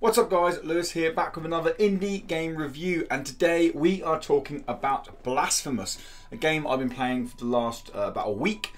What's up guys, Lewis here, back with another indie game review, and today we are talking about Blasphemous, a game I've been playing for the last about a week.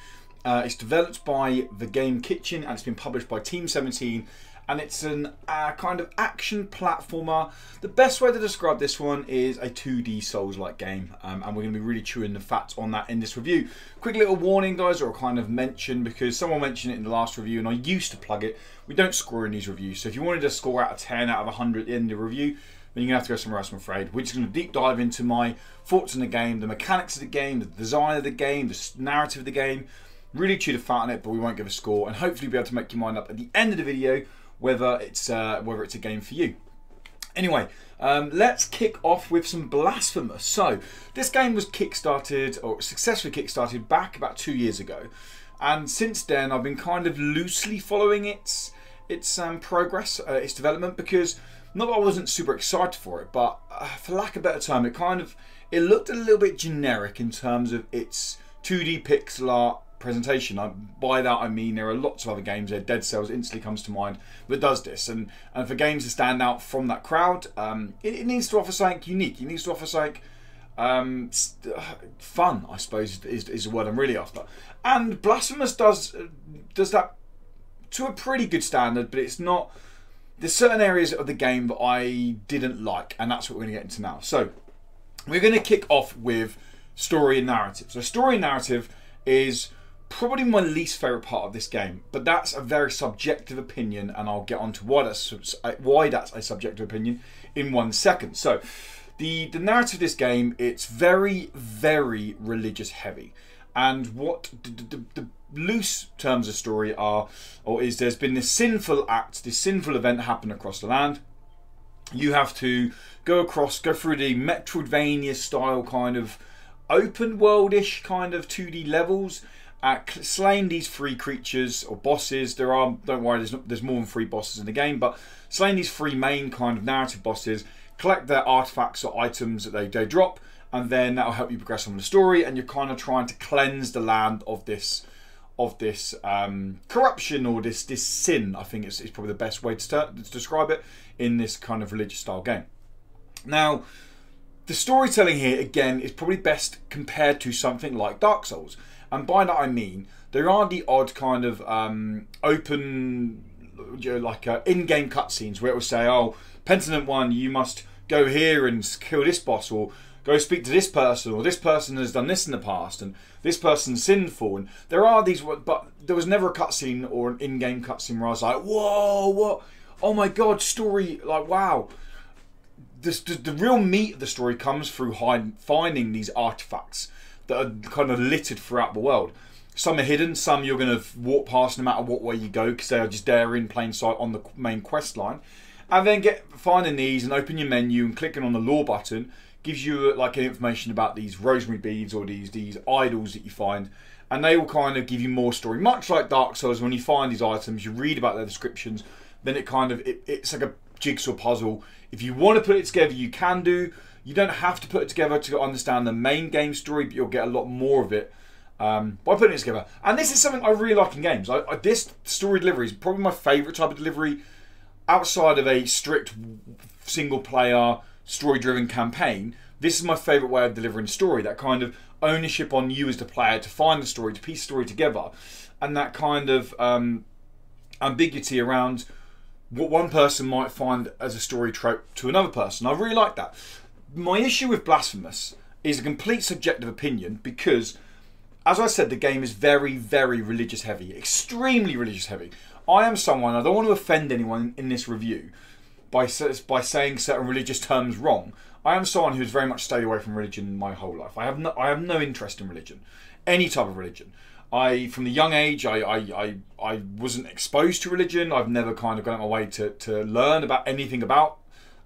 It's developed by The Game Kitchen and it's been published by Team 17, and it's an kind of action platformer. The best way to describe this one is a 2D Souls-like game, and we're going to be really chewing the fat on that in this review. Quick little warning guys, or a kind of mention, because someone mentioned it in the last review and I used to plug it. We don't score in these reviews, so if you wanted to score out of 10 out of 100 in the review, then you're going to have to go somewhere else, I'm afraid. We're just going to deep dive into my thoughts on the game, the mechanics of the game, the design of the game, the narrative of the game. Really chew the fat on it, but we won't give a score, and hopefully be able to make your mind up at the end of the video whether it's a game for you. Anyway, let's kick off with some Blasphemous. So this game was kickstarted, or successfully kickstarted, back about 2 years ago, and since then I've been kind of loosely following its progress, its development, because not that I wasn't super excited for it, but for lack of a better term, it looked a little bit generic in terms of its 2D pixel art presentation. By that I mean there are lots of other games there. Dead Cells instantly comes to mind that does this, and for games to stand out from that crowd, it needs to offer something unique. It needs to offer something fun, I suppose, is the word I'm really after. And Blasphemous does that to a pretty good standard, but it's not. There's certain areas of the game that I didn't like, and that's what we're going to get into now. So we're going to kick off with story and narrative. So story and narrative is probably my least favourite part of this game, but that's a very subjective opinion, and I'll get on to why that's a subjective opinion in 1 second. So the narrative of this game, it's very, very religious heavy, and what the loose terms of story are, or is, there's been this sinful act, this sinful event happen across the land. You have to go through the Metroidvania style kind of open world-ish kind of 2D levels, slaying these 3 creatures or bosses. Don't worry, there's more than 3 bosses in the game, but slaying these 3 main kind of narrative bosses, collect their artifacts or items that they drop, and then that'll help you progress on the story, and you're kind of trying to cleanse the land of this corruption, or this sin. I think it's probably the best way to describe it in this kind of religious style game. Now, the storytelling here, again, is probably best compared to something like Dark Souls. And by that I mean, there are the odd kind of open, in-game cutscenes where it will say, oh, Penitent 1, you must go here and kill this boss, or go speak to this person, or this person has done this in the past, and this person's sinful. And there are these, but there was never a cutscene or an in-game cutscene where I was like, whoa, what? Oh my god, story, like, wow. The real meat of the story comes through finding these artifacts that are kind of littered throughout the world. Some are hidden, some you're going to walk past no matter what way you go, because they are just there in plain sight on the main quest line. And then finding these and open your menu and clicking on the lore button gives you like information about these rosemary beads or these idols that you find, and they will kind of give you more story. Much like Dark Souls, when you find these items, you read about their descriptions, then it's like a jigsaw puzzle. If you want to put it together, you can do. You don't have to put it together to understand the main game story, but you'll get a lot more of it by putting it together. And this is something I really like in games. This story delivery is probably my favourite type of delivery outside of a strict single-player, story-driven campaign. This is my favourite way of delivering story. That kind of ownership on you as the player to find the story, to piece the story together, and that kind of ambiguity around what one person might find as a story trope to another person. I really like that. My issue with Blasphemous is a complete subjective opinion, because, as I said, the game is very, very religious heavy, extremely religious heavy. I am someone, I don't want to offend anyone in this review by saying certain religious terms wrong. I am someone who's very much stayed away from religion my whole life. I have no interest in religion, any type of religion. From the young age, I wasn't exposed to religion. I've never kind of gone out my way to learn about anything about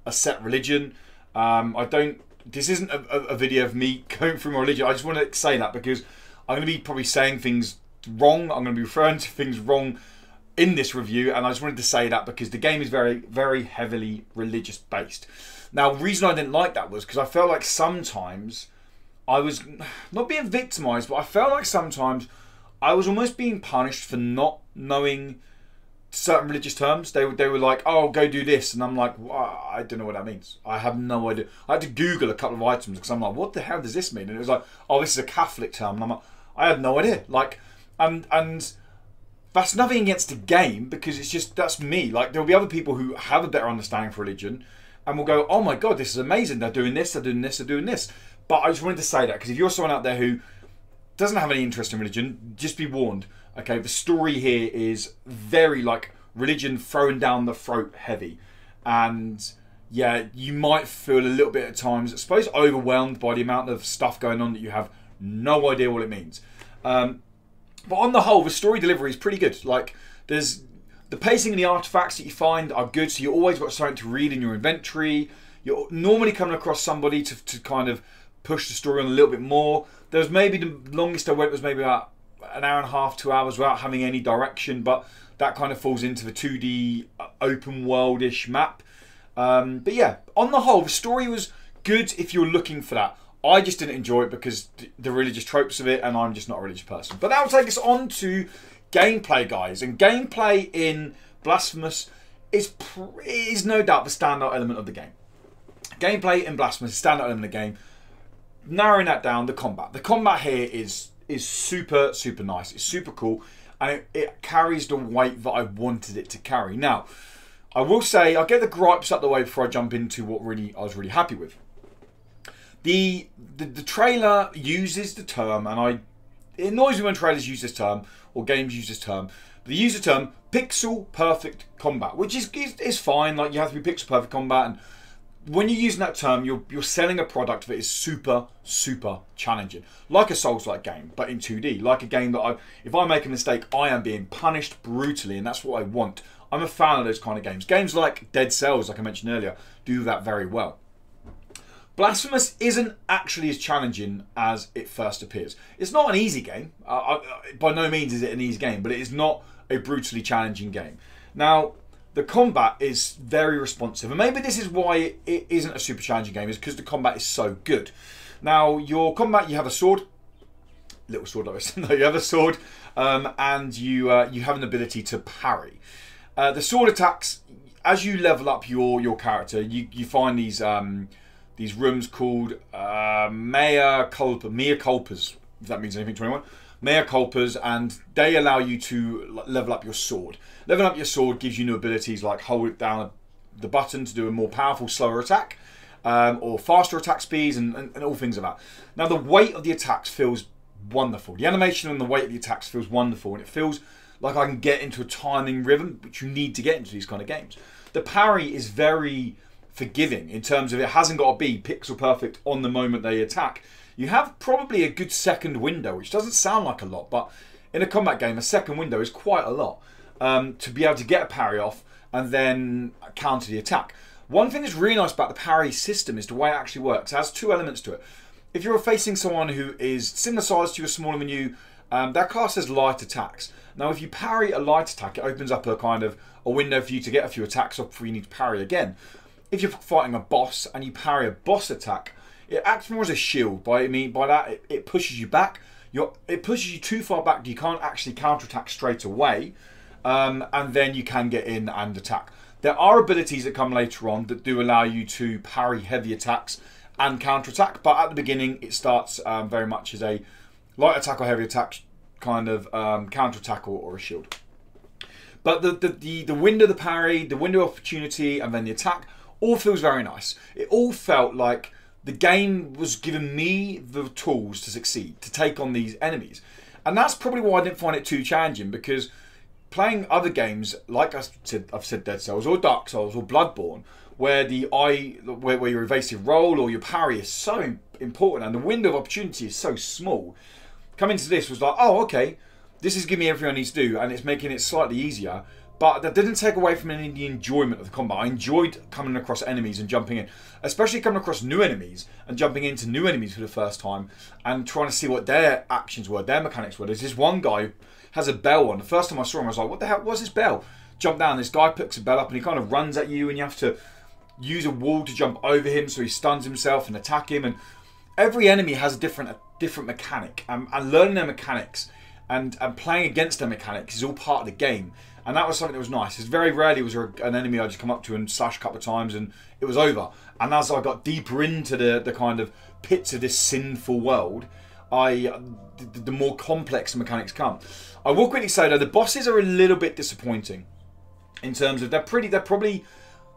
a set religion. This isn't a video of me going through my religion. I just want to say that because I'm going to be probably saying things wrong. I'm going to be referring to things wrong in this review, and I just wanted to say that because the game is very, very heavily religious based. Now, the reason I didn't like that was because I felt like sometimes I was not being victimized, but I felt like sometimes I was almost being punished for not knowing certain religious terms. They were like, oh, go do this, and I'm like, well, I don't know what that means. I have no idea. I had to Google a couple of items because I'm like, what the hell does this mean? And it was like, oh, this is a Catholic term, and I'm like, I had no idea. Like, and that's nothing against the game, because it's just, that's me. Like, there'll be other people who have a better understanding for religion and will go, oh my god, this is amazing. They're doing this, they're doing this, they're doing this. But I just wanted to say that, because if you're someone out there who doesn't have any interest in religion, just be warned. Okay, the story here is very like religion throwing down the throat heavy. And yeah, you might feel a little bit at times, I suppose, overwhelmed by the amount of stuff going on that you have no idea what it means. But on the whole, the story delivery is pretty good. Like, there's the pacing and the artifacts that you find are good, so you always got something to read in your inventory. You're normally coming across somebody to kind of push the story on a little bit more. There was maybe the longest I went was maybe about an hour and a half, 2 hours without having any direction, but that kind of falls into the 2D open world-ish map. But yeah, on the whole, the story was good if you're looking for that. I just didn't enjoy it because the religious tropes of it, and I'm just not a religious person. But that will take us on to gameplay, guys. And gameplay in Blasphemous is no doubt the standout element of the game. Gameplay in Blasphemous is the standout element of the game. Narrowing that down, the combat. The combat here is super, super nice. It's super cool. And it carries the weight that I wanted it to carry. Now, I will say, I'll get the gripes out of the way before I jump into what I was really happy with. The trailer uses the term, and it annoys me when trailers use this term, or games use this term. They use the term pixel perfect combat, which is fine. Like, you have to be pixel perfect combat, and when you're using that term, you're selling a product that is super, super challenging. Like a Souls-like game, but in 2D. Like a game that if I make a mistake, I am being punished brutally, and that's what I want. I'm a fan of those kind of games. Games like Dead Cells, like I mentioned earlier, do that very well. Blasphemous isn't actually as challenging as it first appears. It's not an easy game. By no means is it an easy game, but it is not a brutally challenging game. Now, the combat is very responsive, and maybe this is why it isn't a super challenging game, is because the combat is so good. Now, your combat, you have a sword, little sword like this. No, you have a sword, and you have an ability to parry. The sword attacks, as you level up your character, you find these rooms called mea culpas, if that means anything to anyone. Mea culpas, and they allow you to level up your sword. Leveling up your sword gives you new abilities like hold it down the button to do a more powerful, slower attack, or faster attack speeds, and all things like that. Now, the weight of the attacks feels wonderful. The animation and the weight of the attacks feels wonderful, and it feels like I can get into a timing rhythm, which you need to get into these kind of games. The parry is very forgiving in terms of it hasn't got to be pixel perfect on the moment they attack. You have probably a good second window, which doesn't sound like a lot, but in a combat game, a second window is quite a lot to be able to get a parry off and then counter the attack. One thing that's really nice about the parry system is the way it actually works. It has two elements to it. If you're facing someone who is similar size to you or smaller than you, that class has light attacks. Now, if you parry a light attack, it opens up a kind of a window for you to get a few attacks off before you need to parry again. If you're fighting a boss and you parry a boss attack, it acts more as a shield. By that, it pushes you back. It pushes you too far back that you can't actually counterattack straight away, and then you can get in and attack. There are abilities that come later on that do allow you to parry heavy attacks and counterattack, but at the beginning it starts very much as a light attack or heavy attack kind of counterattack or a shield. But the window of the parry, the window of opportunity, and then the attack all feels very nice. It all felt like the game was giving me the tools to succeed, to take on these enemies. And that's probably why I didn't find it too challenging, because playing other games, like I've said Dead Cells, or Dark Souls, or Bloodborne, where where your evasive roll or your parry is so important and the window of opportunity is so small, coming to this was like, oh, okay, this is giving me everything I need to do, and it's making it slightly easier. But that didn't take away from any of the enjoyment of the combat. I enjoyed coming across enemies and jumping in, especially coming across new enemies and jumping into new enemies for the first time and trying to see what their actions were, their mechanics were. There's this one guy who has a bell on. The first time I saw him, I was like, what the hell, what's this bell? Jump down, this guy picks a bell up and he kind of runs at you, and you have to use a wall to jump over him so he stuns himself and attack him. And every enemy has a different mechanic, and learning their mechanics and playing against their mechanics is all part of the game. And that was something that was nice. It's very rarely was there an enemy I just come up to and slash a couple of times and it was over. And as I got deeper into the kind of pits of this sinful world, the more complex the mechanics come. I will quickly say though, the bosses are a little bit disappointing in terms of they're probably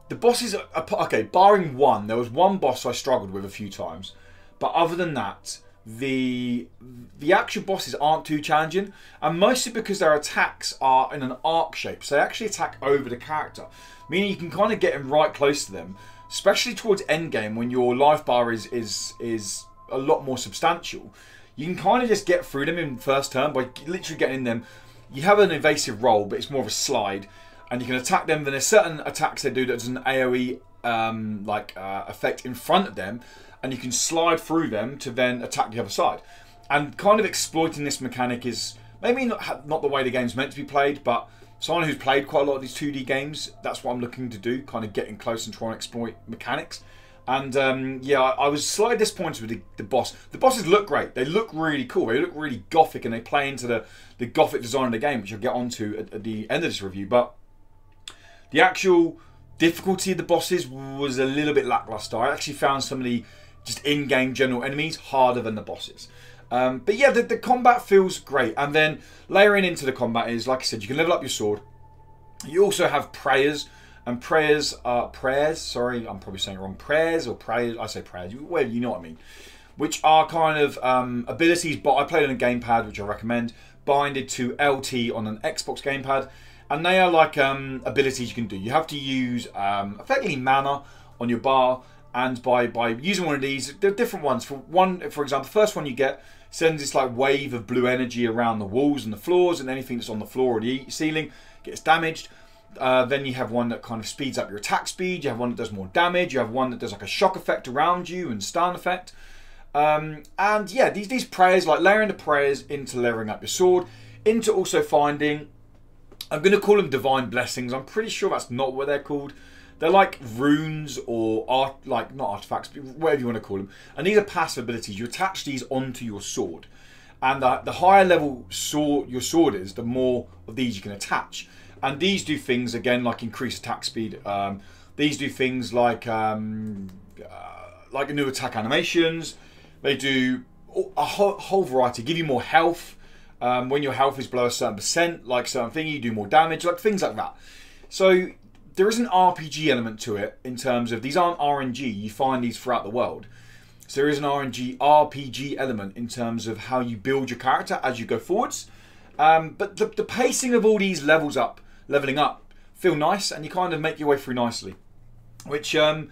the bosses are okay. Barring one, there was one boss I struggled with a few times, but other than that, the actual bosses aren't too challenging, and mostly because their attacks are in an arc shape, so they actually attack over the character, meaning you can kind of get in right close to them, especially towards end game when your life bar is a lot more substantial. You can kind of just get through them in first turn by literally getting in them. You have an evasive roll, but it's more of a slide, and you can attack them. Then there's certain attacks they do that's an AoE effect in front of them, and you can slide through them to then attack the other side. And kind of exploiting this mechanic is maybe not the way the game's meant to be played, but someone who's played quite a lot of these 2D games, that's what I'm looking to do, kind of getting close and trying to exploit mechanics. And yeah, I was slightly disappointed with the boss. The bosses look great. They look really cool. They look really gothic, and they play into the gothic design of the game, which I'll get onto at the end of this review. But the actual difficulty of the bosses was a little bit lackluster. I actually found some of the just in-game general enemies harder than the bosses. But yeah, the combat feels great. And then layering into the combat is, like I said, you can level up your sword. You also have prayers. And prayers, sorry, I'm probably saying it wrong. Prayers or prayers, I say prayers, well, you know what I mean. Which are kind of abilities, but I played on a gamepad, which I recommend, binded to LT on an Xbox gamepad. And they are like abilities you can do. You have to use effectively mana on your bar, and by using one of these, there are different ones. For example, the first one you get sends this like wave of blue energy around the walls and the floors, and anything that's on the floor or the ceiling gets damaged. Then you have one that kind of speeds up your attack speed. You have one that does more damage. You have one that does like a shock effect around you and stun effect. And yeah, these prayers, like layering the prayers into layering up your sword, into also finding, I'm going to call them divine blessings. I'm pretty sure that's not what they're called. They're like runes or not artifacts, but whatever you want to call them. And these are passive abilities. You attach these onto your sword. And the higher level your sword is, the more of these you can attach. And these do things, again, like increase attack speed. These do things like new attack animations. They do a whole variety. Give you more health. When your health is below a certain percent, like certain thing, you do more damage, like things like that. So there is an RPG element to it in terms of, these aren't RNG. You find these throughout the world. So there is an RPG element in terms of how you build your character as you go forwards. But the pacing of all these leveling up feel nice, and you kind of make your way through nicely, which then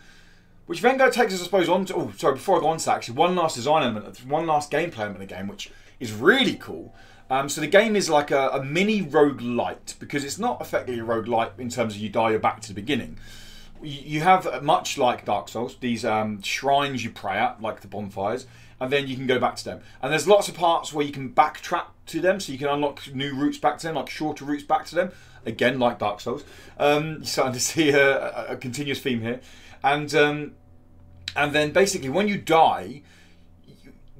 takes us, I suppose, on to, oh sorry, before I go on to that, actually one last design element, one last gameplay element of the game, which is really cool. So the game is like a mini roguelite, because it's not effectively a roguelite in terms of you die, you're back to the beginning. You have, much like Dark Souls, these shrines you pray at, like the bonfires, and then you can go back to them. And there's lots of parts where you can backtrack to them, so you can unlock new routes back to them, like shorter routes back to them. Again, like Dark Souls. You're starting to see a continuous theme here. And then basically when you die,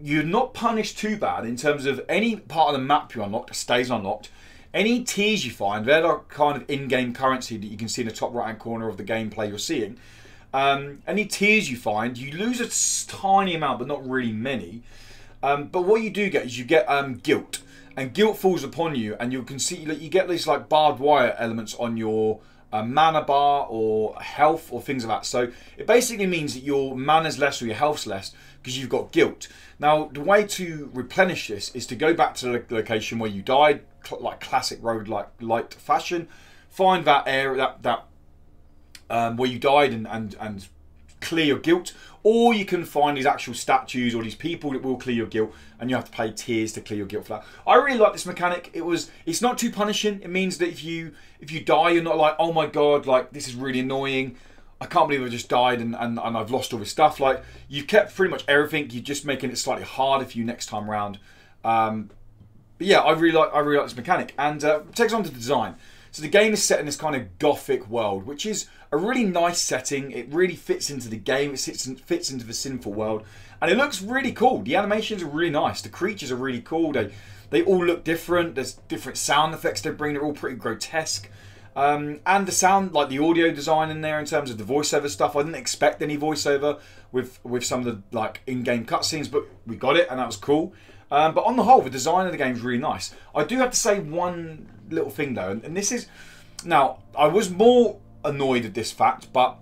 you're not punished too bad in terms of any part of the map you unlocked stays unlocked. Any tears you find, they're the kind of in-game currency that you can see in the top right-hand corner of the gameplay you're seeing. Any tears you find, you lose a tiny amount, but not really many. But what you do get is you get guilt. And guilt falls upon you, and you can see you get these like barbed wire elements on your mana bar or health or things like that. So it basically means that your mana's less or your health's less because you've got guilt. Now the way to replenish this is to go back to the location where you died, like classic roguelite fashion. Find that area, where you died, and clear your guilt. Or you can find these actual statues or these people that will clear your guilt, and you have to pay tears to clear your guilt for that. I really like this mechanic. It's not too punishing. It means that if you die, you're not like, oh my god, like this is really annoying. I can't believe I just died and I've lost all this stuff. Like, you've kept pretty much everything. You're just making it slightly harder for you next time round. But yeah, I really like this mechanic. And it takes on to the design. So the game is set in this kind of gothic world, which is a really nice setting. It really fits into the game. It fits into the sinful world. And it looks really cool. The animations are really nice. The creatures are really cool. They They all look different. There's different sound effects they bring. They're all pretty grotesque. And the sound, like the audio design in there in terms of the voiceover stuff, I didn't expect any voiceover with some of the like in-game cutscenes, but we got it and that was cool. But on the whole, the design of the game is really nice. I do have to say one little thing though, and this is, now I was more annoyed at this fact, but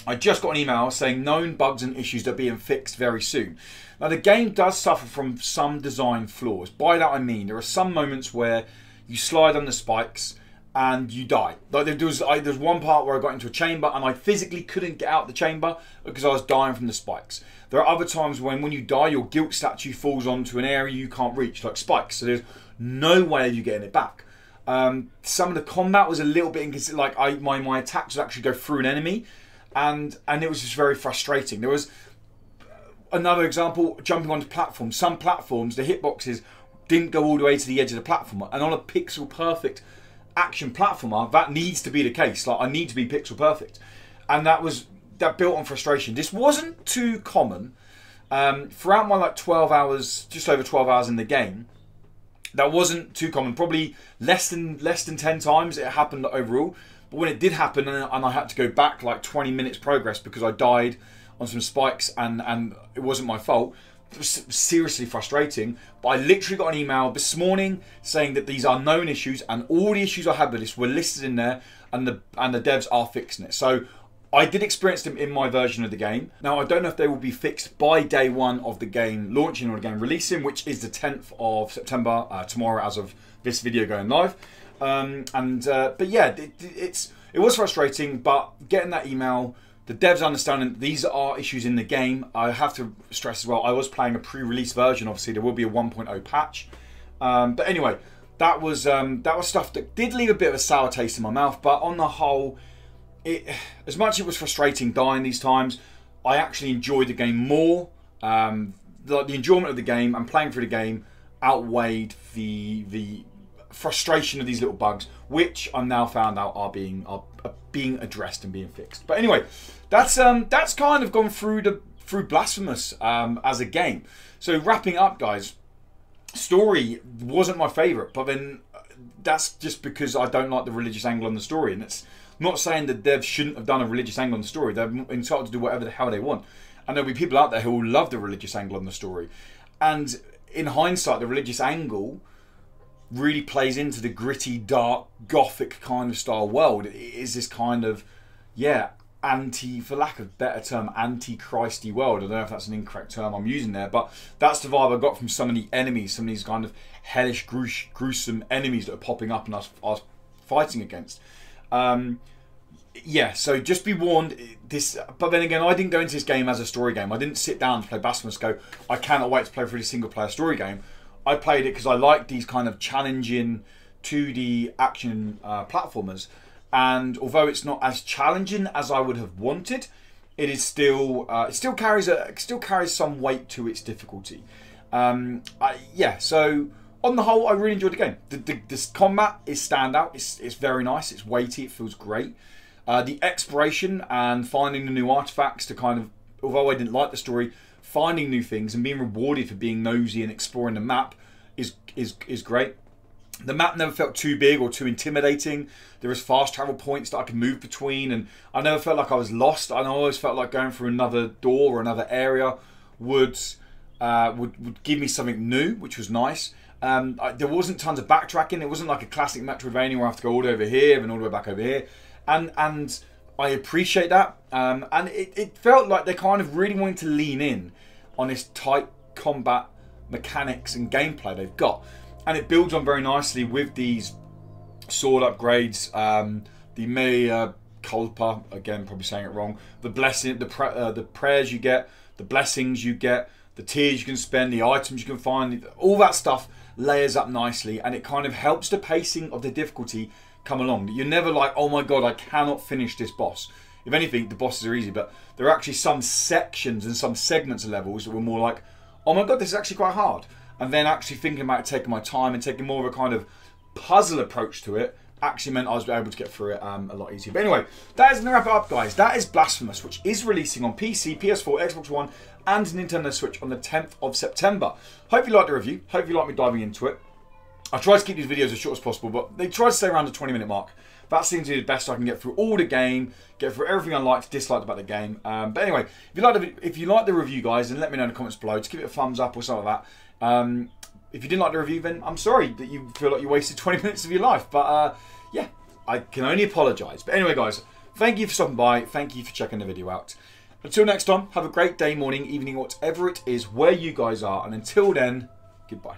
I just got an email saying known bugs and issues are being fixed very soon. Now the game does suffer from some design flaws. By that I mean there are some moments where you slide on the spikes and you die. Like there's one part where I got into a chamber and I physically couldn't get out the chamber because I was dying from the spikes. There are other times when you die, your guilt statue falls onto an area you can't reach, like spikes. So there's no way of you getting it back. Some of the combat was a little bit inconsistent. Like my attacks would actually go through an enemy, and it was just very frustrating. There was another example, jumping onto platforms. Some platforms, the hitboxes didn't go all the way to the edge of the platform, and on a pixel perfect action platformer, that needs to be the case. Like I need to be pixel perfect, and that built on frustration. This wasn't too common throughout my like 12 hours, just over 12 hours in the game. That wasn't too common. Probably less than 10 times it happened overall. But when it did happen, and I had to go back like 20 minutes progress because I died on some spikes and it wasn't my fault. It was seriously frustrating. But I literally got an email this morning saying that these are known issues and all the issues I had with this were listed in there, and the devs are fixing it. So I did experience them in my version of the game. Now I don't know if they will be fixed by day one of the game launching or the game releasing, which is the 10th of September, tomorrow as of this video going live. But yeah, it was frustrating, but getting that email, the devs understanding these are issues in the game. I have to stress as well, I was playing a pre-release version. Obviously, there will be a 1.0 patch. But anyway, that was stuff that did leave a bit of a sour taste in my mouth. But on the whole, as much as it was frustrating dying these times, I actually enjoyed the game more. The enjoyment of the game and playing through the game outweighed the frustration of these little bugs, which I'm now found out are being addressed and being fixed. But anyway, that's kind of gone through Blasphemous as a game. So wrapping up, guys, story wasn't my favourite, but then that's just because I don't like the religious angle on the story, and it's not saying that devs shouldn't have done a religious angle on the story. They're entitled to do whatever the hell they want, and there'll be people out there who will love the religious angle on the story. And in hindsight, the religious angle really plays into the gritty, dark, gothic kind of style world. It is this kind of, yeah, for lack of a better term, anti-Christy world. I don't know if that's an incorrect term I'm using there, but that's the vibe I got from some of the enemies, some of these kind of hellish, gruesome enemies that are popping up and I was fighting against. Yeah, so just be warned. But then again, I didn't go into this game as a story game. I didn't sit down to play Blasphemous, go, I cannot wait to play through the single-player story game. I played it because I like these kind of challenging 2D action platformers, and although it's not as challenging as I would have wanted, it is still it still carries some weight to its difficulty. Yeah, so on the whole, I really enjoyed the game. This combat is standout. It's very nice. It's weighty. It feels great. The exploration and finding the new artifacts to kind of, although I didn't like the story, finding new things and being rewarded for being nosy and exploring the map is great. The map never felt too big or too intimidating. There was fast travel points that I could move between, and I never felt like I was lost. I always felt like going through another door or another area would give me something new, which was nice. There wasn't tons of backtracking. It wasn't like a classic Metroidvania where I have to go all the way over here and all the way back over here. And I appreciate that. And it felt like they kind of really wanted to lean in on this tight combat mechanics and gameplay they've got. And it builds on very nicely with these sword upgrades, the mea culpa, again probably saying it wrong, the blessing, the prayers you get, the blessings you get, the tears you can spend, the items you can find, all that stuff layers up nicely, and it kind of helps the pacing of the difficulty come along. You're never like, oh my god, I cannot finish this boss. If anything, the bosses are easy, but there are actually some sections and some segments of levels that were more like, oh my god, this is actually quite hard. And then actually thinking about it, taking my time and taking more of a kind of puzzle approach to it actually meant I was able to get through it a lot easier. But anyway, that is going to wrap it up, guys. That is Blasphemous, which is releasing on PC, PS4, Xbox One, and Nintendo Switch on the 10th of September. Hope you liked the review. Hope you liked me diving into it. I try to keep these videos as short as possible, but they try to stay around the 20-minute mark. That seems to be the best I can get through all the game, get through everything I liked, disliked about the game. But anyway, if you like the review, guys, then let me know in the comments below. Just give it a thumbs up or something like that. If you didn't like the review, then I'm sorry that you feel like you wasted 20 minutes of your life. But yeah, I can only apologise. But anyway, guys, thank you for stopping by. Thank you for checking the video out. Until next time, have a great day, morning, evening, whatever it is, where you guys are. And until then, goodbye.